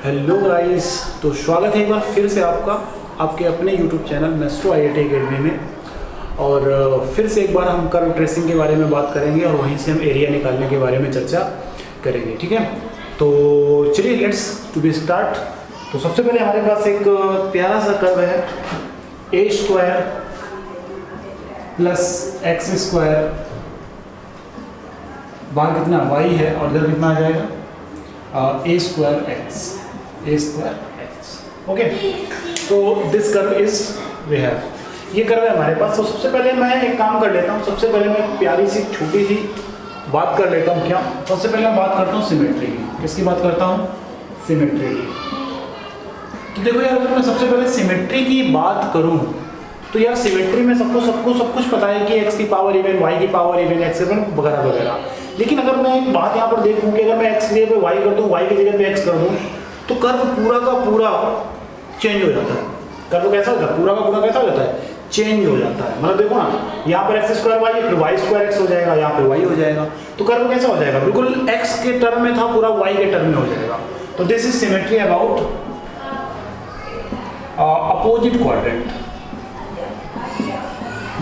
Hello guys, तो स्वागत है एक बार फिर से आपका आपके अपने YouTube channel maestro IIT academy में। और फिर से एक बार हम कर्व ट्रेसिंग के बारे में बात करेंगे और वहीं से हम एरिया निकालने के बारे में चर्चा करेंगे। ठीक है, तो चलिए लेट्स टू बी स्टार्ट। तो सबसे पहले हमारे पास एक प्यारा सा कर्व है a² प्लस x², बाहर कितना y है और इधर कितना आ जाएगा a²x। ओके, तो this curve is we have, ये कर्व है हमारे पास। तो सबसे पहले मैं एक काम कर लेता हूँ, सबसे पहले मैं प्यारी सी छोटी सी बात कर लेता हूँ। क्या? सबसे पहले मैं बात करता हूँ सिमेट्री की। किसकी बात करता हूँ? सिमेट्री की। तो देखो यार, अगर मैं सबसे पहले सिमेट्री की बात करूँ तो यार सिमेट्री में सबको सब कुछ पता है कि x की पावर इवन, y की पावर इवन, x वगैरह वगैरह। लेकिन अगर मैं एक बात यहाँ पर देखूँ कि अगर मैं x की जगह पे y कर दूँ, y की जगह पे x कर दूँ, तो कर्व पूरा का पूरा चेंज हो जाता है। कर्व कैसा होता है? पूरा का पूरा कैसा हो जाता है? चेंज हो जाता है। मतलब देखो ना, यहाँ पर x² y फिर y² x हो जाएगा, यहाँ पे y हो जाएगा। तो कर्व कैसा हो जाएगा? बिल्कुल x के टर्म में था, पूरा y के टर्म में हो जाएगा। तो this is symmetry about opposite quadrant.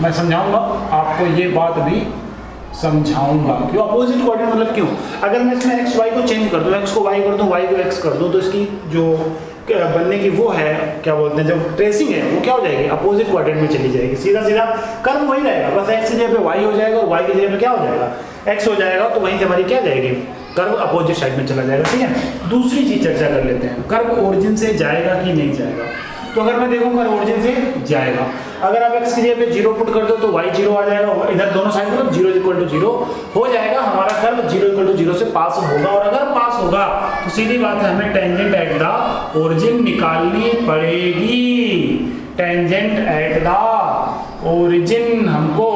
मैं समझाऊंगा आपको, ये बात भी समझाऊंगा। क्यों अपोजिट क्वाड्रेंट मतलब क्यों? अगर मैं इसमें x y को चेंज कर दूं, x को y कर दूं, y को x कर दूं, तो इसकी जो बनने की वो है, क्या बोलते हैं, जब ट्रेसिंग है वो क्या हो जाएगी? अपोजिट क्वाड्रेंट में चली जाएगी। सीधा सीधा कर्व वही रहेगा, बस x की जगह पे y हो जाएगा और y की जगह पे क्या हो जाएगा? x हो जाएगा। तो वहीं से हमारी क्या जाएगी? कर्व अपोजिट साइड में चला जाएगा। ठीक है, दूसरी चीज चर्चा कर लेते हैं, कर्व ओरिजिन से जाएगा कि नहीं जाएगा। तो अगर मैं देखूं कर्व ओरिजिन से जाएगा, अगर आप x की जगह पे 0 पुट कर दो तो y 0 आ जाएगा, इधर दोनों साइड में 0 हो जाएगा। हमारा कर्व 0 से पास होगा, और अगर पास होगा तो सीधी बात है, हमें टेंजेंट एट द ओरिजिन निकालनी पड़ेगी। टेंजेंट एट द ओरिजिन हमको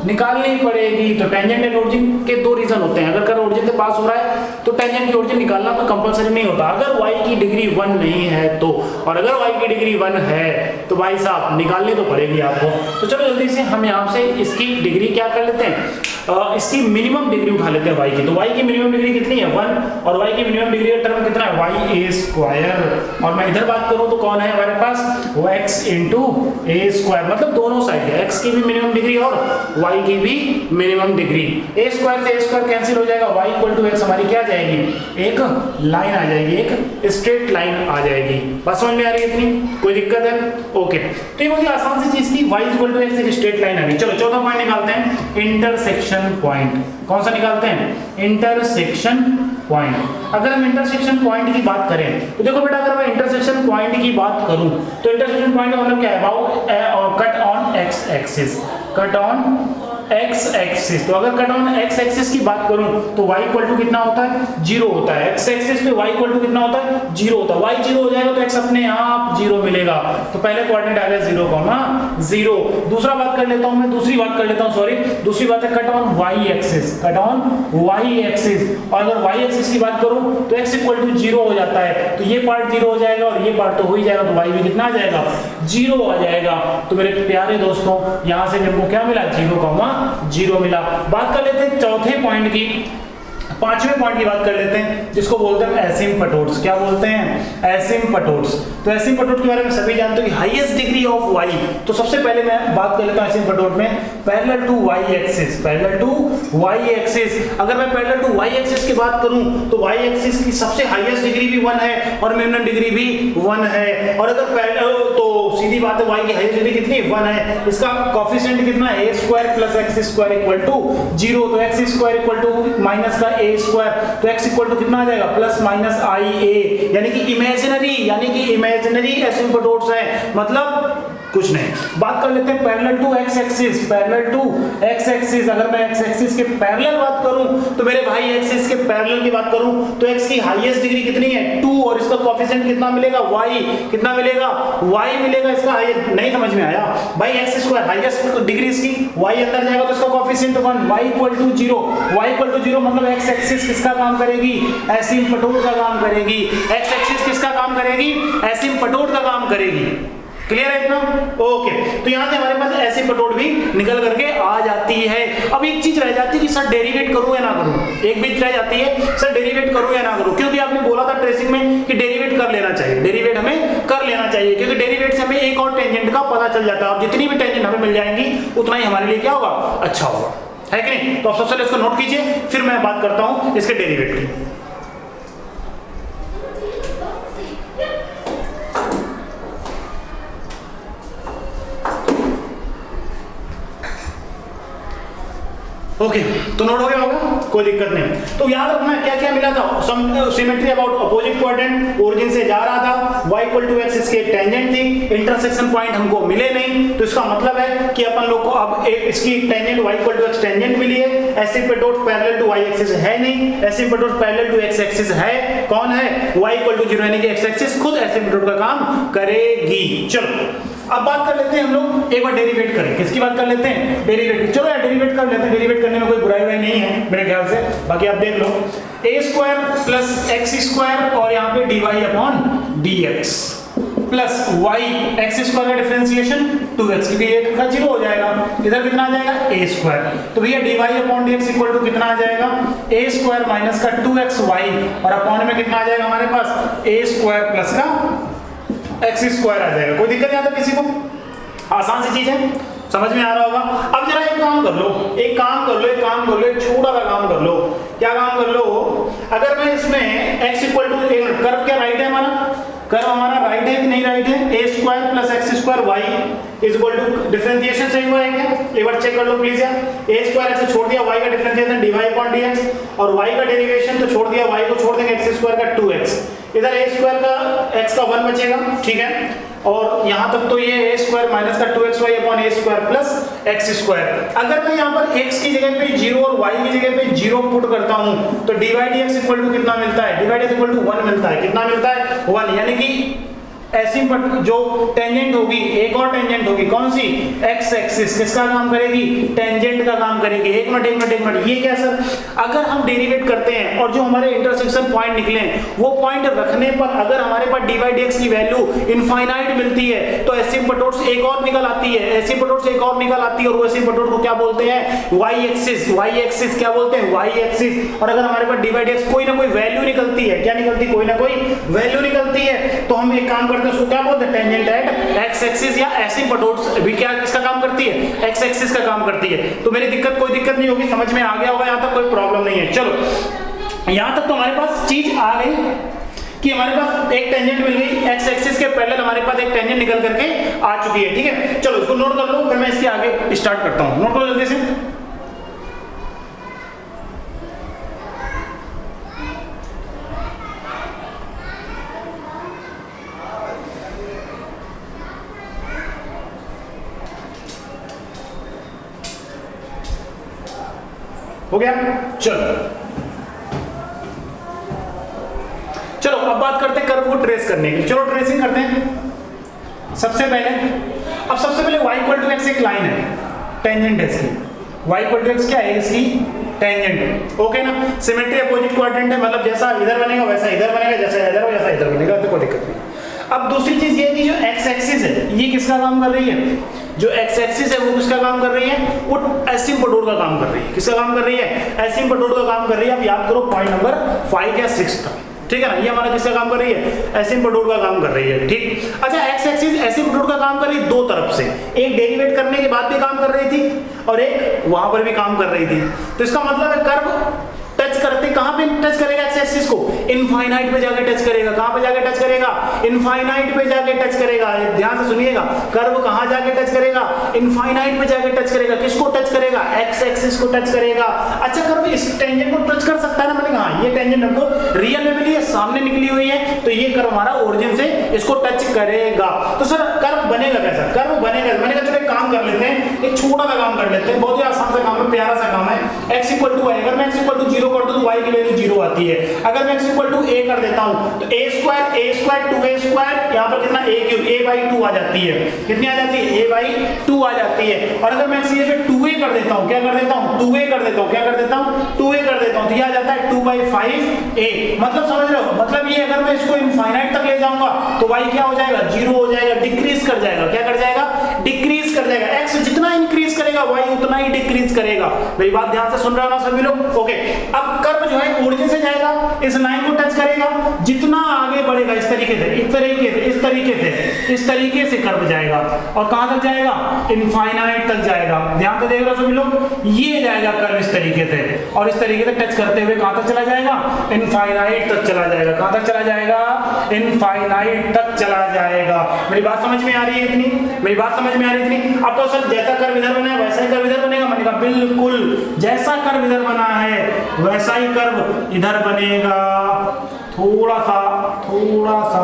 निकालनी पड़ेगी। तो टेंजेंट एट ओरिजिन के दो रीजन होते हैं। अगर कर्व ओरिजिन से पास हो रहा है तो टेंजेंट की ओरिजिन निकालना तो कंपलसरी नहीं होता, अगर y की डिग्री 1 नहीं है तो। और अगर y की डिग्री 1 है तो भाई साहब निकालनी तो पड़ेगी आपको। तो चलो जल्दी से हम यहाँ से इसकी डिग्री क्या कर लेते हैं, इसकी मिनिमम डिग्री उठा लेते हैं y की। तो y की मिनिमम डिग्री कितनी है? 1, और y की मिनिमम डिग्री का टर्म कितना है? ya²। और मैं इधर बात करूं तो कौन है हमारे पास? वो x × a², मतलब दोनों साइड है, x की भी मिनिमम डिग्री और y की भी मिनिमम डिग्री। a² से a² कैंसिल हो जाएगा, y = x हमारी क्या आ जाएगी? एक लाइन आ जाएगी, एक स्ट्रेट लाइन आ जाएगी। बस समझ में आ रही है इतनी? कोई दिक्कत है? ओके, तो ये बहुत ही आसान सी चीज थी, y = x एक स्ट्रेट लाइन आ गई। चलो चौथा पॉइंट निकालते हैं, इंटरसेक्शन पॉइंट। कौन सा निकालते हैं? Intersection point. अगर हम इंटरसेक्शन पॉइंट की बात करें तो देखो बेटा, अगर मैं इंटरसेक्शन पॉइंट की बात करूं तो इंटरसेक्शन पॉइंट का मतलब क्या है? About cut on x axis, cut on x axis. तो अगर कट ऑन x एक्सिस की बात करूं तो y = कितना होता है? 0 होता है। x एक्सिस पे y = कितना होता है? 0 होता है। y 0 हो जाएगा तो x अपने आप 0 मिलेगा। तो पहले कोऑर्डिनेट आ गया 0, 0। दूसरा बात कर लेता हूं मैं, दूसरी बात है cut on y axis, cut on y axis. और अगर y एक्सिस की बात करूं तो x = 0 हो जाता है। तो ये पार्ट 0 हो जाएगा और ये पार्ट तो हो ही जाएगा, तो y भी कितना आ जाएगा? 0 आ जाएगा। तो मेरे प्यारे दोस्तों, यहां से हमको क्या मिला? 0 मिला। बात कर लेते हैं चौथे पॉइंट की, पांचवें पॉइंट की बात कर लेते हैं, जिसको बोलते हैं एसिम्पटोट्स। क्या बोलते हैं? एसिम्पटोट्स। तो एसिम्पटोट के बारे में सभी जानते हो कि हाईएस्ट डिग्री ऑफ y। तो सबसे पहले मैं बात कर लेता हूं एसिम्पटोट में, parallel to y axis, parallel to y axis. अगर मैं पैरेलल टू y एक्सिस की बात करूं तो y एक्सिस की सबसे हाईएस्ट डिग्री भी 1 है और मिनिमम डिग्री भी 1 है। और अगर पैरेलल, तो सीधी बात है y की हाईएस्ट डिग्री कितनी? 1 है। इसका कोएफिशिएंट कितना है? a² + x² = 0। तो x² = माइनस का a², तो x = कितना आ जाएगा? ±ia, यानी कि इमेजिनरी एसिम्पटोट्स है, मतलब कुछ नहीं। बात कर लेते हैं parallel to x axis, parallel to x axis. अगर मैं x एक्सिस के पैरेलल बात करूं तो मेरे भाई एक्सिस के पैरेलल की बात करूं तो x की हाईएस्ट डिग्री कितनी है? 2, और इसका कोएफिशिएंट कितना मिलेगा? y। कितना मिलेगा? y मिलेगा। इसका नहीं समझ में आया भाई? x² हाईएस्ट डिग्री इसकी, y अंदर जाएगा तो इसका कोएफिशिएंट 1, y = 0, y = 0 मतलब x एक्सिस किसका काम करेगी? एसिम्पटोट का काम करेगी। x एक्सिस किसका काम करेगी? एसिम्पटोट का काम करेगी। क्लियर है इतना? ओके, तो यहां से हमारे पास एसिम्पटोट भी निकल करके आ जाती है। अब एक चीज रह जाती है कि सर डेरिवेट करूं या ना करूं। एक चीज रह जाती है, सर डेरिवेट करूं या ना करूं, क्योंकि आपने बोला था ट्रेसिंग में कि डेरिवेट कर लेना चाहिए, डेरिवेट हमें कर लेना चाहिए, क्योंकि डेरिवेट से हमें एक और टेंजेंट का पता चल जाता है, और जितनी भी टेंजेंट हमें मिल जाएंगी उतना ही हमारे लिए क्या होगा, अच्छा होगा, है कि नहीं। तो आप सबसे पहले इसको नोट कीजिए, फिर मैं बात करता हूं इसके डेरिवेट की। ओके, तो नोट हो गया होगा, कोई दिक्कत नहीं। तो याद रखना क्या क्या मिला था, symmetry about opposite quadrant, origin से जा रहा था, y = x इसके टेंजेंट थी, इंटरसेक्शन पॉइंट हमको मिले नहीं, तो इसका मतलब है कि अपन लोग को अब इसकी टेंजेंट y = x टेंजेंट मिली है, एसिम्पटोट पैरेलल टू y एक्सिस है नहीं, एसिम्पटोट पैरेलल टू x एक्सिस है, कौन है, y = 0 यानी कि x एक्सिस खुद एसिम्पटोट का काम करेगी। चलो अब बात कर लेते हैं हम लोग, एक बार डेरिवेट करें, किसकी बात कर लेते हैं, डेरिवेट। चलो यार डेरिवेट कर लेते हैं, डेरिवेट करने में कोई बुराई नहीं है मेरे ख्याल से, बाकी आप देख लो, a² + x² और यहाँ पे dy/dx प्लस y x² का डिफरेंशिएशन 2x, क्योंकि ये का 0 हो जाएगा, इधर कितना आ जाएगा a², तो भैया dy/dx इक्वल टू कितना आ जाएगा, a² माइनस का 2xy और अपॉन में कितना आ जाएगा हमारे पास a² प्लस का x² आ जाएगा। कोई दिक्कत नहीं आता किसी को, आसान सी चीज है, समझ में आ रहा होगा। अब जरा एक काम कर लो, एक छोटा सा काम कर लो, क्या काम कर लो, अगर मैं इसमें x = कर्व क्या राइट है हमारा, कर्व हमारा राइट है कि नहीं राइट है, a² + x² y = डिफरेंशिएशन सही हुआ है क्या, एक बार चेक कर लो प्लीज यार, a² से छोड़ दिया, y का डिफरेंशिएशन dy/dx और y का डेरिवेशन तो छोड़ दिया, y को छोड़ देंगे x² का 2x, इधर a² का x का 1 बचेगा, ठीक है, और यहां तक तो ये a² माइनस का 2xy upon a² plus x²। अगर मैं यहां पर x की जगह पे 0 और y की जगह पे 0 पुट करता हूं तो dy/dx इक्वल टू कितना मिलता है, dy/dx इक्वल टू 1 मिलता है, कितना मिलता है 1, यानी कि ऐसी जो टेंजेंट होगी, एक और टेंजेंट होगी, कौन सी, x एक्सिस किसका काम करेगी, टेंजेंट का काम करेगी। एक मिनट, ये क्या सर, अगर हम डेरिवेट करते हैं और जो हमारे इंटरसेक्शन पॉइंट निकले वो पॉइंट रखने पर अगर हमारे पास dy/dx की वैल्यू इनफाइनाइट मिलती है तो एसिम्पटोट से एक और निकल आती है, एसिम्पटोट से एक और निकल आती है, और वो एसिम्पटोट को क्या बोलते हैं, y एक्सिस क्या बोलते हैं, y एक्सिस। और अगर हमारे पास dy/dx कोई ना कोई वैल्यू निकलती है, क्या निकलती है, कोई ना कोई वैल्यू निकलती है, तो हम एक काम उसको क्या बोलते हैं, टेंजेंट एट एक्स एक्सिस या एसिम्पटोट्स भी क्या किसका काम करती है, एक्स एक्सिस का काम करती है। तो मेरी कोई दिक्कत नहीं होगी, समझ में आ गया होगा, यहां तक कोई प्रॉब्लम नहीं है। चलो यहां तक तो हमारे पास चीज आ गई कि हमारे पास एक टेंजेंट मिल गई, एक्स एक्सिस के पैरेलल हमारे पास एक टेंजेंट निकल करके आ चुकी है, ठीक है। चलो इसको नोट कर लो, फिर मैं इसके आगे स्टार्ट करता हूं, नोट करो जल्दी से। हो गया, चलो अब बात करते हैं कर्व को ट्रेस करने की। चलो ट्रेसिंग करते हैं। सबसे पहले y = x एक लाइन है, टेंजेंट है इसकी, y = x क्या है, इसकी टेंजेंट, ओके ना। सिमेट्री अपोजिट क्वाड्रेंट है, मतलब जैसा इधर बनेगा वैसा इधर बनेगा, जैसा इधर हो वैसा इधर बनेगा, तो कोई दिक्कत नहीं। अब दूसरी चीज ये कि जो x एक्सिस है ये किसका काम कर रही है, जो x एक्सिस है वो किसका काम कर रही है, वो एसिम्पटोट का काम कर रही है। किसका काम कर रही है, एसिम्पटोट का काम कर रही है। आप याद करो पॉइंट नंबर 5 या 6 था, ठीक है ना, ये हमारा किसका काम कर रही है, एसिम्पटोट का काम कर रही है, ठीक। अच्छा x एक्सिस एसिम्पटोट का काम कर रही है दो तरफ से, एक डेरिवेट करने के बाद भी काम कर रही थी और एक वहां पर भी काम कर रही थी। तो इसका मतलब है कर्व टच करते कहां पे टच करेगा, एक्स एक्सिस को इनफाइनाइट पे जाके टच करेगा। कहां पे जाके टच करेगा, इनफाइनाइट पे जाके टच करेगा। ध्यान से सुनिएगा, कर्व कहां जाके टच करेगा, इनफाइनाइट पे जाके टच करेगा। किसको टच करेगा, एक्स एक्सिस को टच करेगा। अच्छा कर्व इस टेंजेंट को टच कर सकता है ना, मैंने कहा ये टेंजेंट हमको रियल में मिली है, सामने निकली हुई है, तो ये कर्व हमारा ओरिजिन से इसको टच करेगा। तो सर कर्व बनेगा कैसा, कर्व बनेगा, मैंने कहा चलो एक काम कर लेते हैं, एक छोटा सा काम कर लेते हैं, बहुत ही आसान सा काम है, प्यारा सा काम है। x = y, अगर मैं x = 0 कर दूं तो y की वैल्यू 0 आती है। अगर मैं x = a कर देता हूं तो a² 2a², यहां पर कितना a³ a/2 आ जाती है। कितनी आ जाती है, a/2 आ जाती है। और अगर मैं इसे पे 2a कर देता हूं, क्या कर देता हूं, 2a कर देता हूं, क्या कर देता हूं, 2a कर देता हूं, तो ये आ जाता है 2/5a। मतलब समझ रहे हो, मतलब ये अगर मैं इसको इनफाइनाइट तक ले जाऊंगा तो y क्या हो जाएगा, 0 हो जाएगा, डिक्रीज कर जाएगा। क्या कर जाएगा, डिक्रीज कर जाएगा। x जितना इंक्रीज करेगा करेगा, y उतना ही डिक्रीज करेगा। मेरी बात ध्यान से सुन रहे हो ना सभी लोग? ओके, अब कर्व जो है ओरिजिन से जाएगा, इस लाइन को टच करेगा, जितना आगे बढ़ेगा इस तरीके से, इस तरीके से कर्व जाएगा और कहां तक जाएगा? इनफाइनाइट तक जाएगा। ध्यान से देख रहे हो सभी लोग? ये जाएगा कर्व इस तरीके से और इस तरीके से टच करते हुए कहां तक चला जाएगा? इनफाइनाइट तक चला जाएगा। कहां तक चला जाएगा? इनफाइनाइट तक चला जाएगा। मेरी बात समझ में आ रही है इतनी? मेरी बात समझ में आ रही है इतनी? अब तो सर जैसा कर्व इधर बना है वैसा ही कर्व इधर बनेगा? मैंने कहा बिल्कुल, जैसा कर्व इधर बना है वैसा ही कर्व इधर बनेगा। थोड़ा सा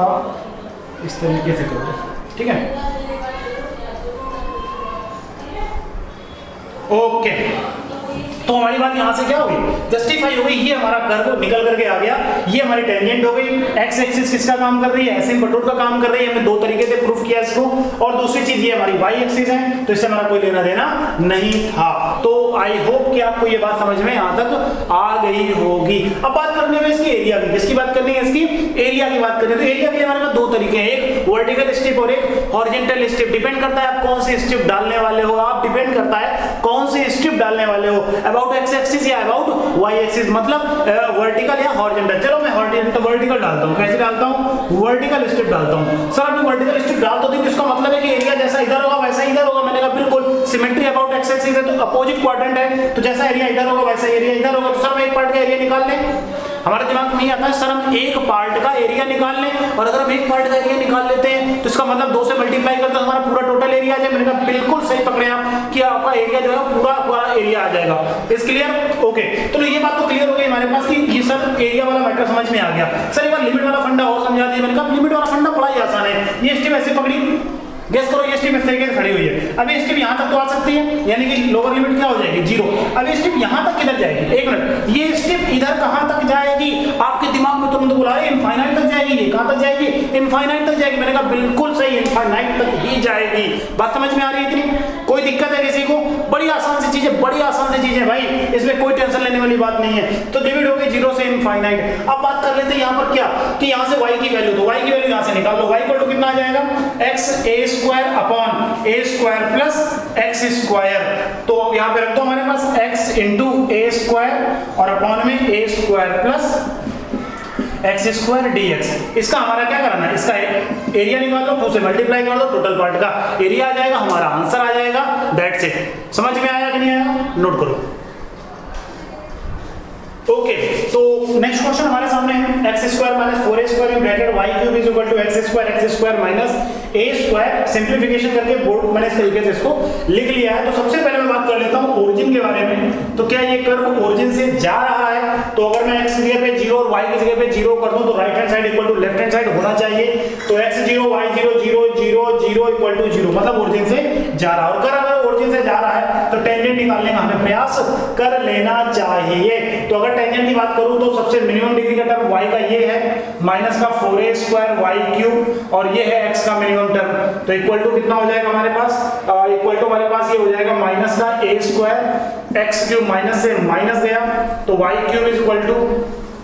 इस तरीके से करो, ठीक है? ओके, तो हमारी बात यहां से क्या हो गई? जस्टिफाई हो गई। ये हमारा कर्व निकल करके आ गया, ये हमारी टेंजेंट हो गई। एक्स एक्सिस किसका काम कर रही है? एसिम्पटोट का काम कर रही है। हमने दो तरीके से प्रूफ किया इसको। और दूसरी चीज ये हमारी वाई एक्सिस है, तो इससे हमारा कोई लेना देना नहीं था। तो आई होप कि आपको ये बात समझ में यहां तक आ गई होगी। अब बात करने में इसकी एरिया की, किसकी बात करनी है? इसकी एरिया की बात करनी है। तो एरिया के लिए हमारे पास दो तरीके हैं, एक वर्टिकल स्ट्रिप और एक हॉरिजॉन्टल स्ट्रिप। डिपेंड करता है आप कौन सी स्ट्रिप डालने वाले हो, आप डिपेंड करता है कौन सी स्ट्रिप डालने वाले हो, अबाउट एक्स एक्सिस या अबाउट वाई एक्सिस, मतलब वर्टिकल या हॉरिजॉन्टल। चलो मैं वर्टिकल डालता हूँ। कैसे डालता हूँ? वर्टिकल स्ट्रिप डालता हूँ। सर आपने वर्टिकल स्ट्रिप डाल दो दी, तो इसका मतलब है कि एरिया जैसा इधर होगा वैसा इधर होगा। मैंने कहा बिल्कुल, सिमेट्री अबाउट एक्स एक्सिस है तो अपोजिट क्वाड्रेंट है, तो जैसा एरिया इधर होगा वैसा एरिया इधर होगा। तो सर हम एक पार्ट का एरिया निकाल लें। हमारे दिमाग में नहीं आता है सर हम एक पार्ट का एरिया निकाल लें, और अगर हम एक पार्ट का एरिया निकाल लेते हैं तो इसका मतलब 2 से मल्टीप्लाई करते हैं हमारा पूरा टोटल एरिया आ जाए। मैंने कहा बिल्कुल सही पकड़े आप कि आपका एरिया जो है पूरा एरिया आ जाएगा। इस क्लियर? ओके, तो ये बात तो क्लियर हो गई हमारे पास कि ये सर एरिया वाला मैटर समझ में आ गया। सर एक बार लिमिट वाला फंडा और समझा दिया। मैंने कहा लिमिट वाला फंडा बड़ा ही आसान है। ये स्ट्रिप ऐसे पकड़ी, गेस करो ये स्ट्रिप इस तरीके से खड़ी हुई है। अब ये स्ट्रिप यहां तक तो आ सकती है, यानी कि लोअर लिमिट क्या हो जाएगी? 0। अब ये स्ट्रिप यहां तक किधर जाएगी? एक मिनट, ये स्ट्रिप इधर कहां तक जाएगी? आपके दिमाग में तुरंत बुला रहे इनफाइनाइट तक जाएगी। ये कहां तक जाएगी? इनफाइनाइट तक जाएगी। मैंने कहा बिल्कुल सही, इनफाइनाइट तक ही जाएगी। बात समझ में आ रही है इतनी? कोई दिक्कत है किसी को? बड़ी आसान सी चीज है, बड़ी आसान सी चीज है भाई, इसमें कोई टेंशन लेने वाली बात नहीं है। तो लिमिट हो गई 0 से इनफाइनाइट। अब बात कर लेते हैं यहाँ पर क्या कि यहाँ से y की वैल्यू, तो y की वैल्यू यहाँ से निकाल लो। y इक्वल टू कितना आ जाएगा? x a square upon a square plus x square. तो यहाँ पे रख दो हमारे पास x इंटू a स्क्वायर और अपॉन में a square plus x square dx। इसका हमारा क्या करना है? इसका एरिया निकाल लो, 2 से मल्टीप्लाई कर दो, टोटल पार्ट का एरिया आ जाएगा, हमारा आंसर आ जाएगा। That's it. समझ में आया कि नहीं आया? नोट करो। ओके, तो नेक्स्ट क्वेश्चन हमारे सामने है x square minus 4a square in bracket y cube is equal to x square minus a square. Simplification करके बोर्ड मैंने इस तरीके से इसको लिख लिया है। तो सबसे पहले मैं बात कर लेता हूँ ओरिजिन के बारे में। तो क्या ये कर्व ओरिजिन से जा रहा है? तो अगर मैं x की जगह पे 0 और y की जगह पे 0 कर दूं तो right hand side equal to left hand side होना चाहिए। तो x 0 y 0 0 0 0 इक्वल टू 0, मतलब ओरिजिन से जा रहा है। और कर्व अगर ओरिजिन से जा रहा है तो टेंजेंट निकालने का हमें प्रयास कर लेना चाहिए। तो अगर टेंजेंट की बात करूं तो सबसे मिनिमम डिग्री का टर्म y का ये है माइनस का 4a स्क्वायर y क्यूब, और ये है x का मिनिमम टर्म। तो इक्वल टू कितना हो जाएगा हमारे पास? इक्वल टू हमारे पास ये हो जाएगा माइनस का a square x cube, minus से माइनस गया तो y cube is equal to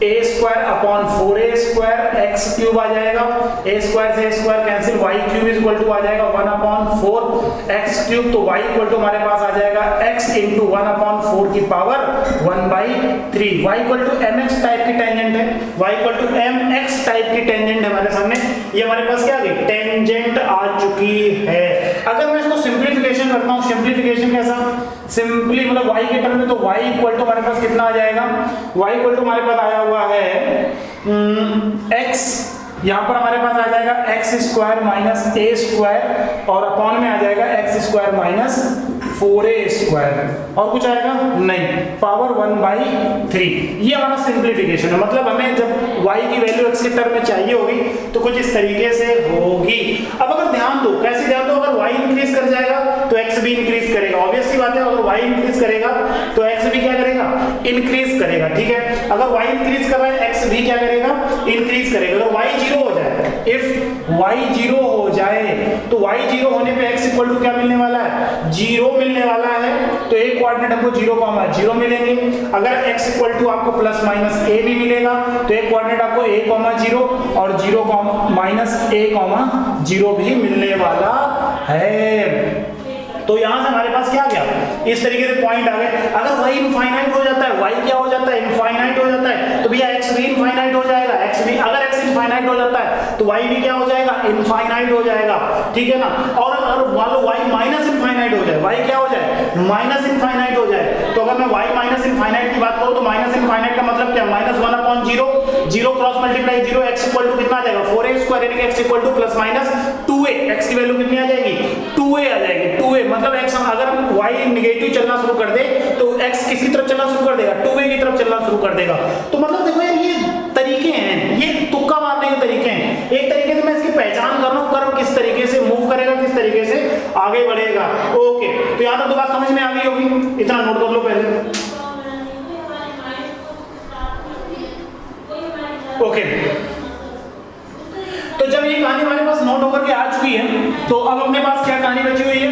a square upon 4a square x cube आ जाएगा। a स्क्वायर से a square cancel, y cube is equal to आ जाएगा 1 अपॉन 4 x क्यूब। तो y equal to हमारे पास आ जाएगा x इंटू 1 अपॉन 4 की power 1/3। y equal to mx type की टेंजेंट है, y equal to mx type की टेंजेंट है हमारे सामने। ये हमारे पास क्या आ गई? टेंजेंट आ चुकी है। अगर मैं इसको सिंप्लीफिकेशन करता हूँ, सिंप्लीफिकेशन कैसा? सिंपली मतलब y के टर्म में, तो y इक्वल टू हमारे पास कितना आ जाएगा? y इक्वल टू हमारे पास आया हुआ है x, यहाँ पर हमारे पास आ जाएगा x square minus a square और अपॉन में आ जाएगा x square minus 4a square. और कुछ आएगा नहीं, पावर 1/3। ये हमारा सिंप्लीफिकेशन है। मतलब हमें जब y की वैल्यू x के टर्म में चाहिए होगी तो कुछ इस तरीके से होगी। अब अगर ध्यान दो, कैसे ध्यान दो? अगर y इंक्रीज कर जाएगा तो x भी इंक्रीज करेगा। ऑब्वियस सी बात है, अगर y इंक्रीज करेगा तो x भी क्या करेगा? इंक्रीज करेगा। ठीक है, अगर y इंक्रीज कर रहा है x भी क्या करेगा? इंक्रीज करेगा। अगर y 0 हो जाए, इफ y 0 हो जाए तो y 0 होने पे x इक्वल टू क्या मिलने वाला है? 0 मिलने वाला है। तो एक कोऑर्डिनेट हमको 0,0 मिलेंगे। अगर x इक्वल टू आपको प्लस माइनस a भी मिलेगा तो एक कोऑर्डिनेट आपको a,0 और 0,-a,0 भी मिलने वाला है। तो तो यहाँ से हमारे पास क्या आ गया, इस तरीके से पॉइंट आ गए। अगर y इनफाइनाइट हो जाता है, y क्या हो जाता है, इनफाइनाइट हो जाता है, तो भैया x भी इनफाइनाइट हो जाएगा, x भी, अगर x इनफाइनाइट हो जाता है तो y भी क्या हो जाएगा, इनफाइनाइट हो जाएगा, ठीक है ना। और अगर मान लो y माइनस इनफाइनाइट हो जाए, y क्या हो जाए, माइनस इनफाइनाइट हो जाए, तो अगर मैं y माइनस इनफाइनाइट की बात करूं तो माइनस इनफाइनाइट का मतलब क्या, -1/0, 0 cross multiply 0, x equal to कितना आ जाएगा, 4a² यानी कि x equal to plus minus 2a, x की वैल्यू कितनी आ जाएगी, 2a आ जाएगी, 2a मतलब x अगर y नेगेटिव चलना शुरू कर दे तो x किसकी तरफ चलना शुरू कर देगा, 2a की तरफ चलना शुरू कर देगा। तो मतलब देखो यार ये तरीके हैं, ये तुक्का मारने के तरीके हैं। एक तरीके से मैं इसकी पहचान कर रहा हूं, कर्व किस तरीके से मूव करेगा, किस तरीके से आगे बढ़ेगा। ओके, तो यहां तक तो बात समझ में आ गई होगी, इतना नोट कर लो पहले। ओके, तो जब ये कहानी हमारे पास नोट होकर के आ चुकी है तो अब अपने पास क्या कहानी बची हुई है,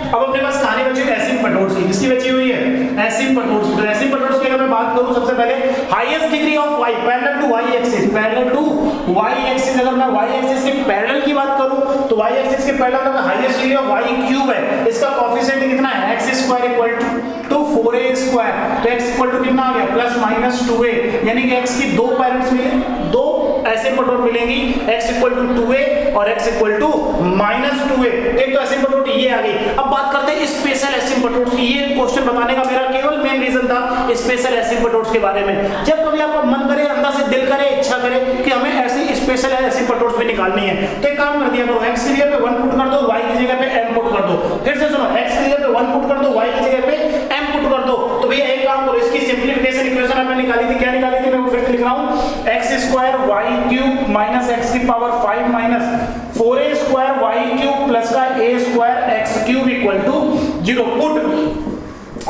अब अपने पास कहानी बची हुई है एसिम्पटोट्स की। किसकी बची हुई है, एसिम्पटोट्स की। तो एसिम्पटोट्स की अगर मैं बात करूं सबसे पहले highest degree of y parallel to y axis, parallel to y axis, अगर मैं y एक्सिस के पैरेलल की बात करूं तो y एक्सिस के पैरेलल अगर highest degree of y cube है, इसका कोएफिशिएंट कितना है, x² इक्वल टू 4a², तो x इक्वल टू कितना आ गया, प्लस माइनस 2a, यानी कि x की दो पैरेंट्स मिले, दो एसिम्पटोट मिलेंगी, x इक्वल टू 2a और x equal to minus 2a। एक तो एसिम्पटोट ये आ गई। अब बात करते हैं स्पेशल एसिम्पटोट की। ये क्वेश्चन बताने का मेरा केवल मेन रीजन था स्पेशल एसिम्पटोट्स के बारे में। जब कभी आपका मन करे, अंदर से दिल करे, इच्छा करे कि हमें ऐसी स्पेशल एसिम्पटोट्स भी निकालनी है, तो एक काम कर दिया करो, x की जगह पे 1 पुट कर दो, y की जगह पे m पुट कर दो। फिर से सुनो, x की जगह पे 1 पुट कर दो, y की जगह पे m पुट कर दो। तो भैया एक काम करो, इसकी सिंपलीफिकेशन इक्वेशन आपने निकाली थी, क्या निकाली थी, मैं वो फिर से लिख रहा हूं, x² y cube minus x की power 5 minus 4a² y cube plus का a² x cube equal to 0। Put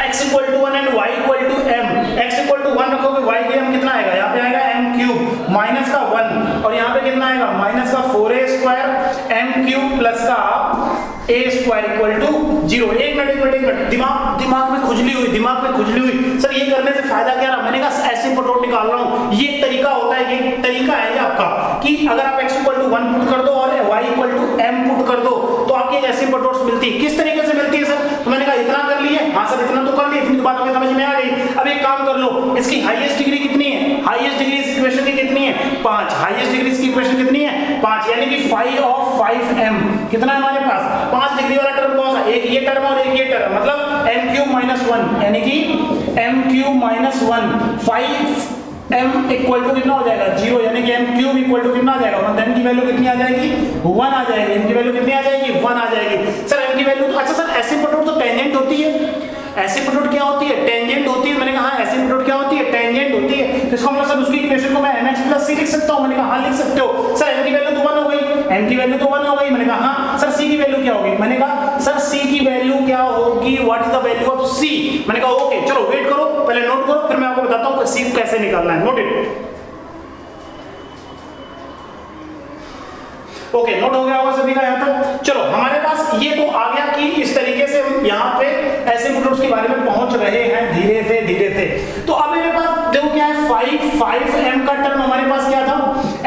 x equal to 1 and y equal to m, x equal to 1 रखोगे, y की m कितना आएगा, यहाँ पे आएगा m क्यूब माइनस का 1 और यहाँ पे कितना आएगा, माइनस का 4a² m क्यूब प्लस का a² इक्वल टू 0। एक मिनट दिमाग में खुजली हुई, सर ये करने से फायदा क्या रहा, मैंने कहा एसिम्पटोट निकाल रहा हूँ। ये तरीका होता है, ये तरीका है आपका कि अगर आप x इक्वल टू 1 पुट कर दो और y equal to m put कर दो तो आपकी एसिम्पटोट्स मिलती है। किस तरीके से मिलती है सर, तो मैंने कहा इतना कर लिए, हाँ सर इतना तो कर लिए, इतनी बात हमें समझ में आ गई। अब एक काम कर लो, इसकी हाईएस्ट डिग्री कितनी है, हाईएस्ट डिग्री इस इक्वेशन की कितनी है, 5, हाईएस्ट डिग्री इसकी इक्वेशन कितनी है, 5, यानी कि 5 ऑफ 5m कितना है हमारे पास, 5 डिग्री वाला टर्म कौन सा, एक ये टर्म और एक ये टर्म, मतलब m क्यूब माइनस 1, यानी कि m cube minus 1, 5m equal to कितना हो जाएगा, 0, यानी कि m क्यूब इक्वल टू कितना आ जाएगा, m की वैल्यू कितनी आ जाएगी, 1 आ जाएगी, m की वैल्यू कितनी आ जाएगी, 1 आ जाएगी। सर m की वैल्यू, अच्छा सर एसिम्पटोट तो टेंजेंट होती है, एसिम्पटोट क्या होती है, टेंजेंट होती है। मैंने कहा एसिम्पटोट क्या होती है, टेंजेंट होती है। तो इसका मतलब सर उसकी इक्वेशन को मैं mx प्लस c लिख सकता हूं, मैंने कहा हाँ लिख सकते हो। सर m की वैल्यू तो 1 हो गई, m की वैल्यू तो 1 हो गई, मैंने कहा हाँ। सर c की वैल्यू क्या होगी, मैंने कहा सर c की वैल्यू क्या होगी, what is the value of c, मैंने कहा ओके चलो वेट करो, पहले नोट करो, फिर मैं आपको बताता हूं c कैसे निकालना है। नोट इट, ओके नोट हो गया होगा सभी का यहाँ तक। चलो हमारे पास ये तो आ गया कि इस तरीके से हम यहाँ पे एसिम्पटोट्स के बारे में पहुंच रहे हैं धीरे से। तो अब मेरे पास देखो क्या है, 5m का टर्म हमारे पास क्या था,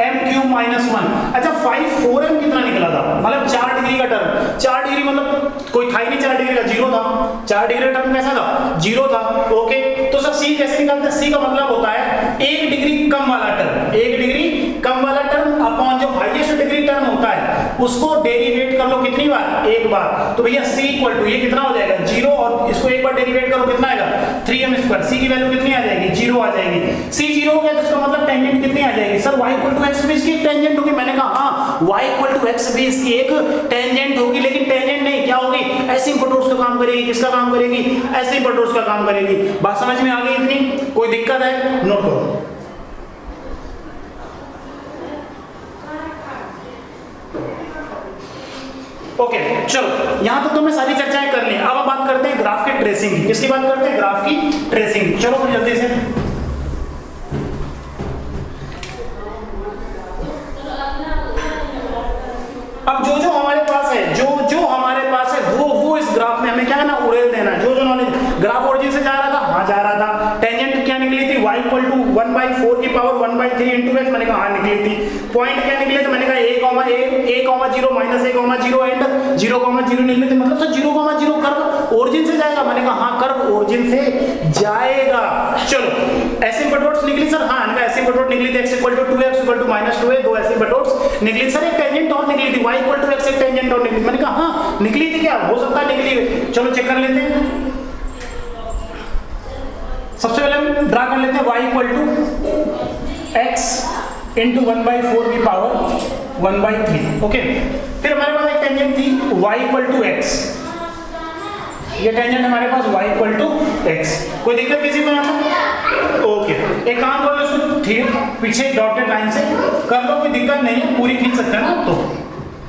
m क्यूब माइनस 1। अच्छा 4m कितना निकला था, मतलब 4 डिग्री का टर्म, 4 डिग्री मतलब कोई था ही नहीं, 4 डिग्री का 0 था, 4 डिग्री का टर्म कैसा था, 0 था। ओके तो सर c कैसे निकालते हैं, c का मतलब होता है 1 डिग्री कम वाला टर्म, 1 डिग्री कम वाला टर्म अपॉन जो हाईएस्ट डिग्री टर्म होता है उसको डेरिवेट कर लो कितनी बार, एक बार। तो भैया c इक्वल टू ये कितना हो जाएगा, 0, और इसको एक बार डेरिवेट करो कितना आएगा, 3m²। c की वैल्यू कितनी आ जाएगी, 0 आ जाएगी। c 0 हो गया तो इसका मतलब टेंजेंट कितनी आ जाएगी, sir y equal to x भी इसकी टेंजेंट होगी। मैंने कहा हाँ y इक्वल टू x भी इसकी एक टेंजेंट होगी, लेकिन टेंजेंट नहीं, क्या होगी, एसिम्पटोट्स का काम करेगी। किसका काम करेगी, एसिम्पटोट्स का काम करेगी। बात समझ में आ गई इतनी, कोई दिक्कत है, नोट करो। ओके चलो यहां तक तो मैं सारी चर्चाएं कर ली। अब बात करते हैं ग्राफ की ट्रेसिंग की। किसकी बात करते हैं, ग्राफ की ट्रेसिंग। चलो फिर जल्दी से, अब जो हमारे पास है, जो हमारे पास है वो इस ग्राफ में हमें क्या है ना, उड़ेल देना है। जो नॉलेज, ग्राफ ओरिजिन से जा रहा था, हाँ जा रहा था। टेंजेंट क्या निकली थी, y इक्वल टू 1/4 की पावर 1/3 इंटू x, मैंने कहा हाँ निकली थी। पॉइंट क्या निकले, तो मैंने कहा a, a comma 0 minus a comma 0 and 0 comma 0 निकले थे, मतलब सर 0 कॉमा 0 कर्व ओरिजिन से जाएगा। मैंने कहा हाँ कर्व ओरिजिन से जाएगा। चलो एसिम्पटोट्स निकली सर, हाँ इनका एसिम्पटोट निकली थी x equal to 2 x equal to minus 2 है, दो एसिम्पटोट्स निकली सर। एक टेंजेंट और निकली थी y इक्वल टू x, एक टेंजेंट और निकली। मैंने कहा हाँ निकली थी, क्या हो सकता है निकली हुई। चलो चेक कर लेते हैं। सबसे पहले हम ड्रा कर लेते हैं y equal to x into 1/4 की पावर 1/3। ओके, फिर हमारे पास एक टेंजेंट थी y इक्वल टू x, ये टेंजेंट हमारे पास y इक्वल टू x। कोई दिक्कत किसी को यहाँ पर? ओके, एक काम कर लो इसको ठीक पीछे डॉटेड लाइन से कर लो, कोई दिक्कत नहीं है, पूरी खींच सकते हैं ना। तो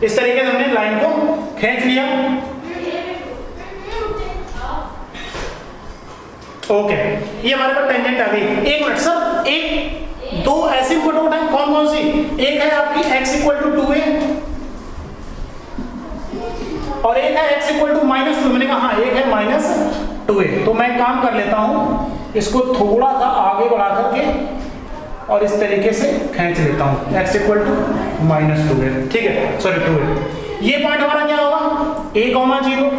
इस तरीके से हमने लाइन को खींच लिया। ओके, ये हमारे पास टेंजेंट आ गई। एक मिनट सर, एक दो एसिम्पटोट है, कौन कौन सी? एक है आपकी x इक्वल टू 2a और एक है x इक्वल टू माइनस 2। मैंने कहा हाँ एक है माइनस 2a। तो मैं काम कर लेता हूं, इसको थोड़ा सा आगे बढ़ा करके और इस तरीके से खींच लेता हूं, x equal to minus 2a। ठीक है, सॉरी 2a। ये पॉइंट हमारा क्या होगा a कॉमा 0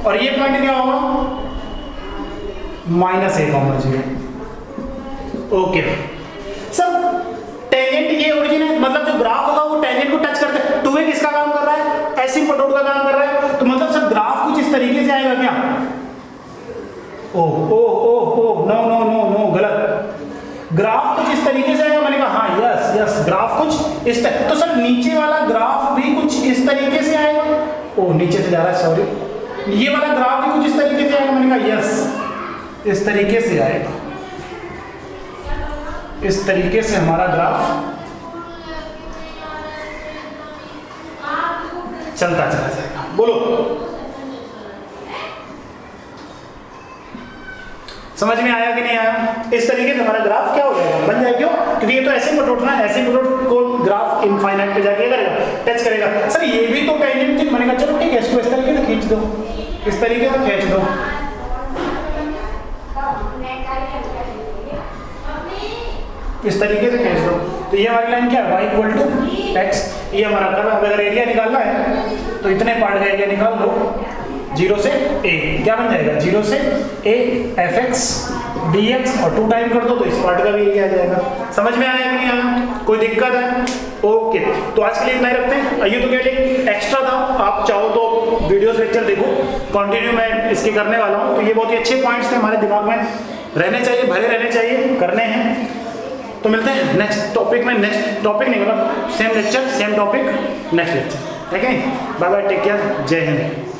और ये पॉइंट क्या होगा minus a comma 0। Okay sir, tangent ये ओरिजिन है, मतलब जो ग्राफ होगा वो टेंजेंट को टच करता है। 2a किसका काम कर रहा है? एसिम्पटोट का काम कर रहा है। तो मतलब सर ग्राफ कुछ इस तरीके से आएगा क्या? ओह ओह ओह ओह, नो नो नो नो, गलत। ग्राफ कुछ इस तरीके से आएगा। मैंने कहा हाँ यस यस, ग्राफ कुछ इस तरह। तो सर नीचे वाला ग्राफ भी कुछ इस तरीके से आएगा। ओह नीचे से जा रहा है, सॉरी। ये वाला ग्राफ भी कुछ इस तरीके से आएगा। मैंने कहा यस, इस तरीके से आएगा। इस तरीके से हमारा ग्राफ चलता चला जाएगा। बोलो समझ में आया कि नहीं आया? इस तरीके से हमारा ग्राफ क्या हो जाएगा, बन जाएगा। क्यों? क्योंकि ये तो एसिम्पटोट ना, एसिम्पटोट को ग्राफ इनफाइनाइट पे जाके करेगा, टच करेगा। सर ये भी तो टेंजेंट थी। मैंने कहा चलो ठीक है, इसको इस तरीके से खींच दो, इस तरीके से खींच दो। इस तरीके से खींच दो। तो ये हमारी लाइन क्या है, y इक्वल टू x। ये हमारा कर्व। अगर एरिया निकालना है तो इतने पार्ट का एरिया निकाल लो, 0 से a क्या बन जाएगा, 0 से a fx dx और 2 टाइम कर दो तो इस पार्ट का भी एरिया आ जाएगा। समझ में आया कि नहीं आया? कोई दिक्कत है? ओके, तो आज के लिए इतना ही रखते हैं। ये तो क्या एक्स्ट्रा था, आप चाहो तो वीडियोस लेक्चर देखो, कंटिन्यू मैं इसके करने वाला हूँ। तो ये बहुत ही अच्छे पॉइंट्स थे, हमारे दिमाग में रहने चाहिए, भरे रहने चाहिए, करने हैं। तो मिलते हैं नेक्स्ट टॉपिक में। नेक्स्ट टॉपिक नहीं, मतलब same lecture same topic next lecture, ठीक है? बाय बाय, टेक केयर, जय हिंद।